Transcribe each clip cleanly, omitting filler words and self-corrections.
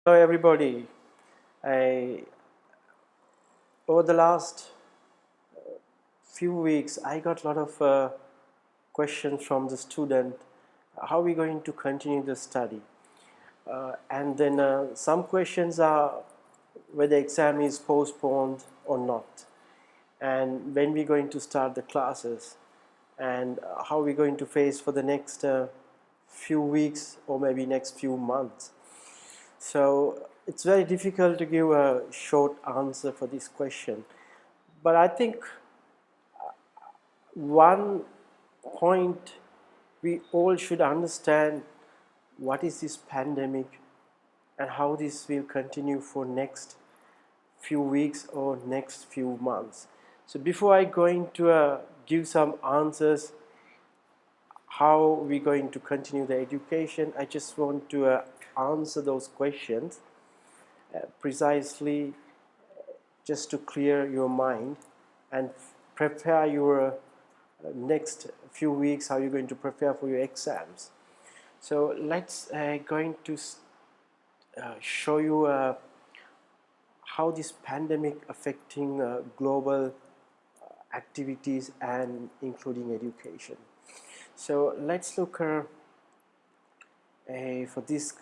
Hello everybody. I, over the last few weeks, I got a lot of questions from the student. How are we going to continue the study? And then some questions are whether exam is postponed or not, and when we're going to start the classes, and how we're going to face for the next few weeks or maybe next few months. So it's very difficult to give a short answer for this question. But I think one point we all should understand what is this pandemic and how this will continue for next few weeks or next few months. So before I going to give some answers how we're going to continue the education, I just want to answer those questions precisely, just to clear your mind and prepare your next few weeks, how you're going to prepare for your exams. So let's going to show you how this pandemic affecting global activities and including education. So let's look for this.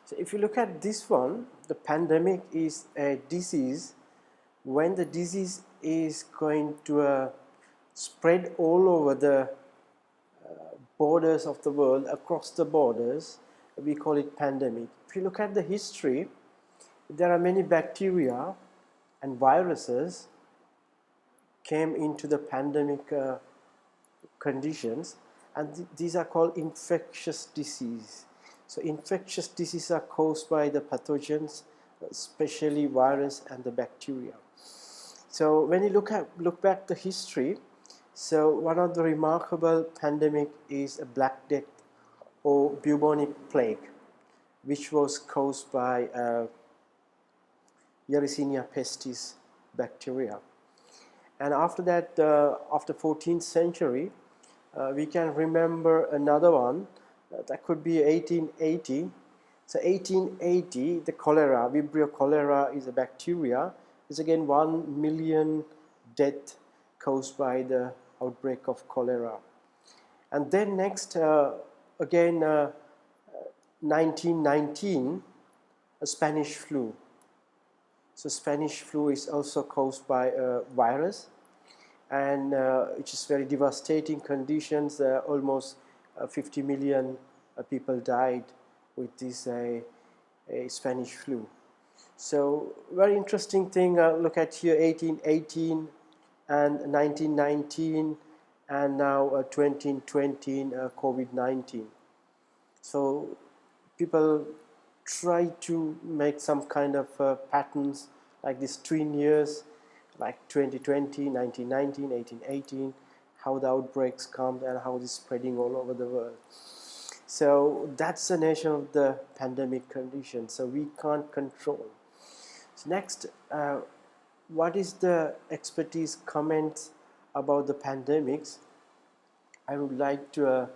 So if you look at this one, the pandemic is a disease. When the disease is going to spread all over the borders of the world, across the borders, we call it pandemic. If you look at the history, there are many bacteria and viruses came into the pandemic conditions, and these are called infectious disease. So infectious diseases are caused by the pathogens, especially virus and the bacteria. So when you look back the history, so one of the remarkable pandemic is a Black Death or bubonic plague, which was caused by Yersinia pestis bacteria. And after that, after 14th century, we can remember another one that could be 1880. So 1880, the cholera, Vibrio cholera is a bacteria. It's again 1 million death caused by the outbreak of cholera. And then next, again, 1919, a Spanish flu. So Spanish flu is also caused by a virus, and which is very devastating conditions. Almost 50 million people died with this Spanish flu. So very interesting thing, look at here 1818 and 1919 and now 2020 COVID-19. So people try to make some kind of patterns like these twin years, like 2020, 1919, 1818, how the outbreaks come and how it's spreading all over the world. So that's the nature of the pandemic condition. So we can't control. So next, what is the expertise comments about the pandemics? I would like to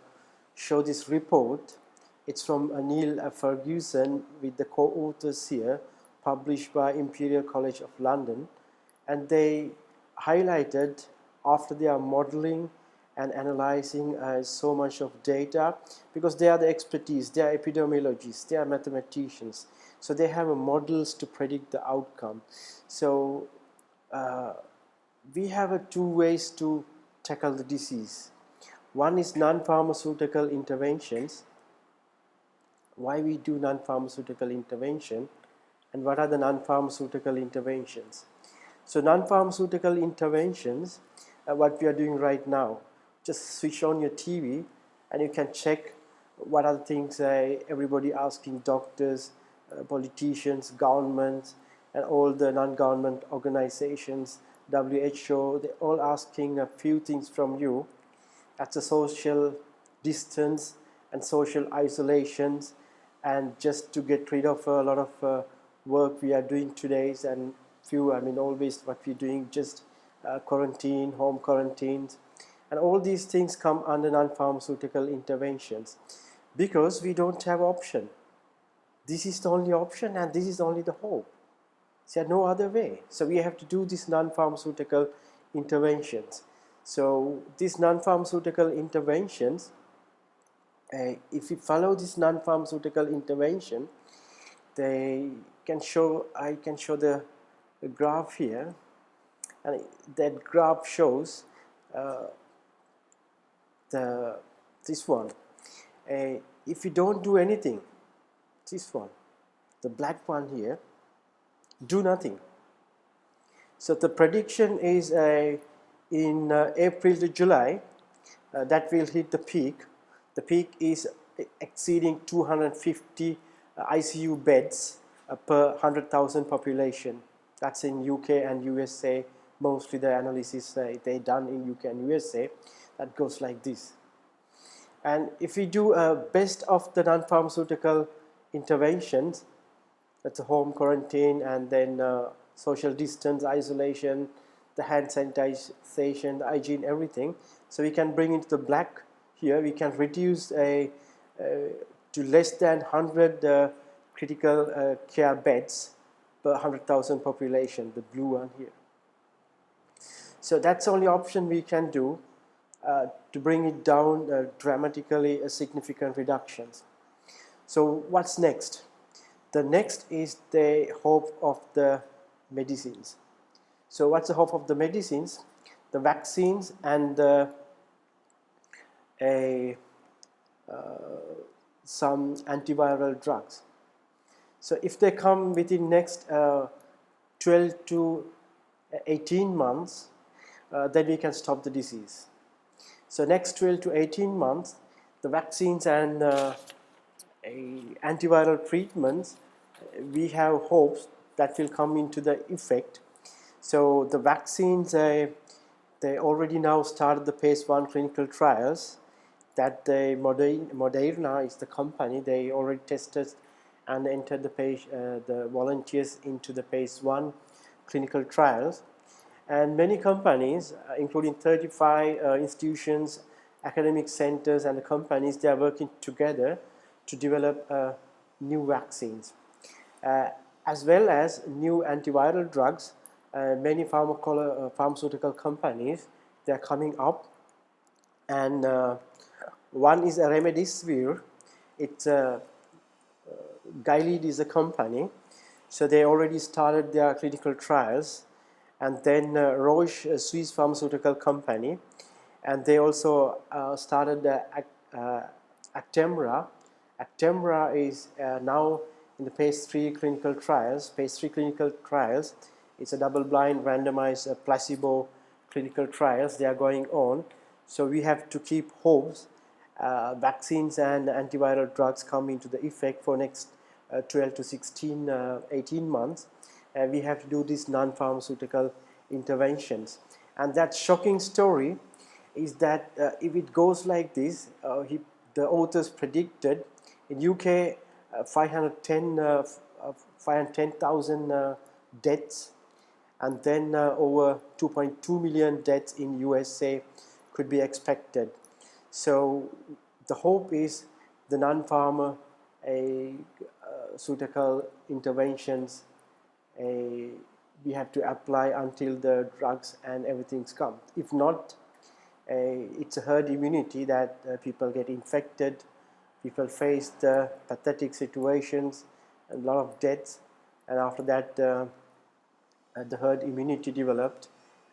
show this report. It's from Neil Ferguson with the co-authors here, published by Imperial College of London. And they highlighted, after they are modeling and analyzing so much of data, because they are the expertise, they are epidemiologists, they are mathematicians. So they have models to predict the outcome. So we have two ways to tackle the disease. One is non-pharmaceutical interventions. Why we do non-pharmaceutical intervention, and what are the non-pharmaceutical interventions? So non-pharmaceutical interventions, what we are doing right now, just switch on your TV and you can check what are the things everybody asking, doctors, politicians, governments, and all the non-government organizations, WHO, they're all asking a few things from you. That's a social distance and social isolations, and just to get rid of a lot of work we are doing today, and always what we're doing, just quarantine, home quarantines, and all these things come under non-pharmaceutical interventions. because we don't have option. This is the only option and this is only the hope. There's no other way. So we have to do these non-pharmaceutical interventions. So these non-pharmaceutical interventions, if we follow this non-pharmaceutical intervention, I can show the graph here, and that graph shows this one. If we don't do anything, this one, the black one here, do nothing. So the prediction is in April to July that will hit the peak. The peak is exceeding 250 ICU beds per 100,000 population. That's in UK and USA. Mostly the analysis they done in UK and USA, that goes like this. And if we do best of the non-pharmaceutical interventions, that's a home quarantine, and then social distance, isolation, the hand sanitization, the hygiene, everything. So we can bring into the black here. We can reduce to less than 100 critical care beds per 100,000 population, the blue one here. So that's the only option we can do to bring it down dramatically, significant reductions. So what's next? The next is the hope of the medicines. So what's the hope of the medicines? The vaccines and some antiviral drugs. So if they come within next 12 to 18 months, then we can stop the disease. So next 12 to 18 months, the vaccines and antiviral treatments, we have hopes that will come into the effect. So the vaccines, they already now started the phase 1 clinical trials. That Moderna is the company. They already tested and entered the volunteers into the phase 1 clinical trials. And many companies, including 35 institutions, academic centers, and the companies, they are working together to develop new vaccines. As well as new antiviral drugs. Many pharmaceutical companies, they are coming up. And one is a remdesivir. It's Gilead is a company. So they already started their clinical trials. And then Roche, a Swiss pharmaceutical company, and they also started the Actemra. Actemra is now in the phase 3 clinical trials. Phase 3 clinical trials, it's a double-blind, randomized, placebo clinical trials. They are going on. So we have to keep hopes. Vaccines and antiviral drugs come into the effect for next 12 to 16, 18 months. We have to do these non-pharmaceutical interventions. And that shocking story is that if it goes like this, the authors predicted in UK 510,000 deaths, and then over 2.2 million deaths in USA could be expected. So the hope is the non-pharmaceutical interventions we have to apply until the drugs and everything's come. If not, it's a herd immunity that people get infected, people face the pathetic situations, a lot of deaths, and after that the herd immunity developed,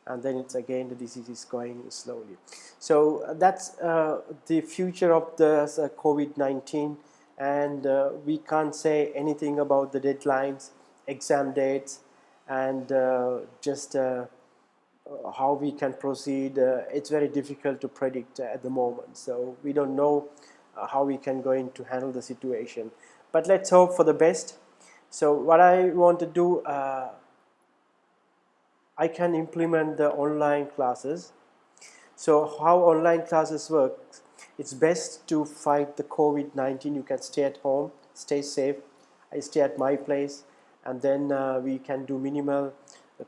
and then it's again the disease is going slowly. So that's the future of the COVID-19, and we can't say anything about the deadlines, exam dates, and just how we can proceed. It's very difficult to predict at the moment, so we don't know how we can going to handle the situation, but let's hope for the best. So what I want to do, I can implement the online classes. So how online classes work, it's best to fight the COVID-19. You can stay at home, stay safe. I stay at my place, and then we can do minimal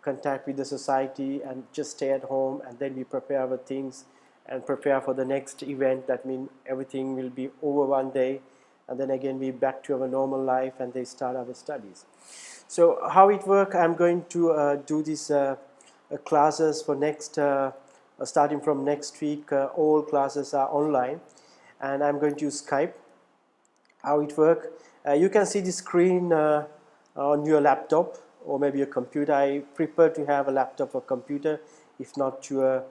contact with the society and just stay at home, and then we prepare our things and prepare for the next event. That means everything will be over one day, and then again we back to our normal life and they start our studies. So how it works, I'm going to do these classes for next, starting from next week. All classes are online, and I'm going to use Skype. How it works, you can see the screen on your laptop or maybe a computer. I prefer to have a laptop or computer, if not your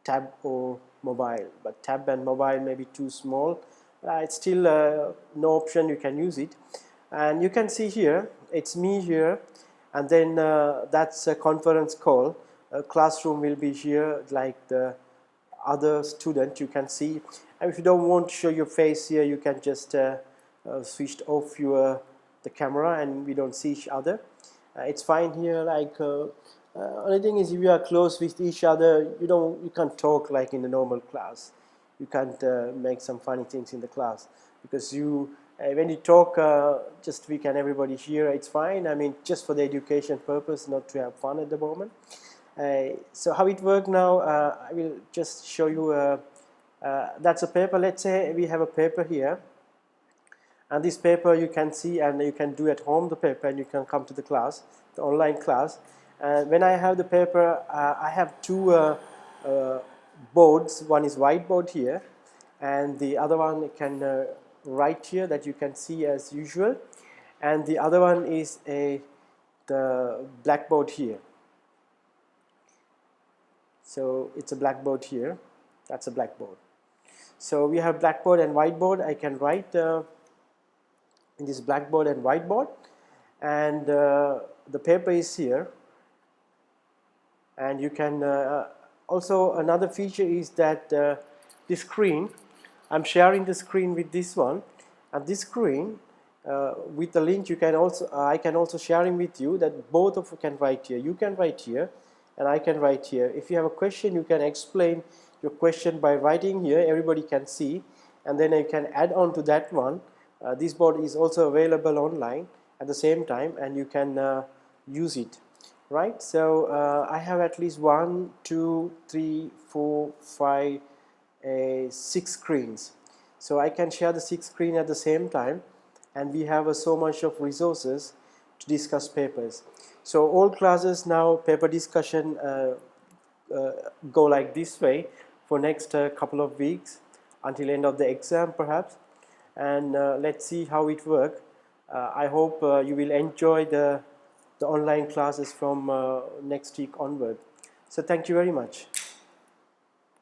tab or mobile, but tab and mobile may be too small. It's still no option, you can use it. And you can see here, it's me here, and then that's a conference call. A classroom will be here, like the other student you can see. And if you don't want to show your face here, you can just switch off the camera and we don't see each other. It's fine here. Like only thing is, if you are close with each other, you can't talk like in a normal class. You can't make some funny things in the class, because when you talk, just we can everybody hear. It's fine. I mean, just for the education purpose, not to have fun at the moment. So how it works now, I will just show you. That's a paper. Let's say we have a paper here, and this paper you can see, and you can do at home the paper, and you can come to the class, the online class. And when I have the paper, I have two boards. One is whiteboard here, and the other one can write here, that you can see as usual, and the other one is the blackboard here. So it's a blackboard here. That's a blackboard. So we have blackboard and whiteboard. I can write in this blackboard and whiteboard, and the paper is here. And you can also, another feature is that this screen, I'm sharing the screen with this one, and this screen with the link, you can also I can also sharing with you, that both of you can write here. You can write here and I can write here. If you have a question, you can explain your question by writing here. Everybody can see, and then you can add on to that one. This board is also available online at the same time, and you can use it. Right, so I have at least 1, 2, 3, 4, 5, 6 screens. So I can share the 6 screens at the same time, and we have so much of resources to discuss papers. So all classes now, paper discussion go like this way for next couple of weeks until end of the exam perhaps, and let's see how it works. I hope you will enjoy the online classes from next week onward. So thank you very much.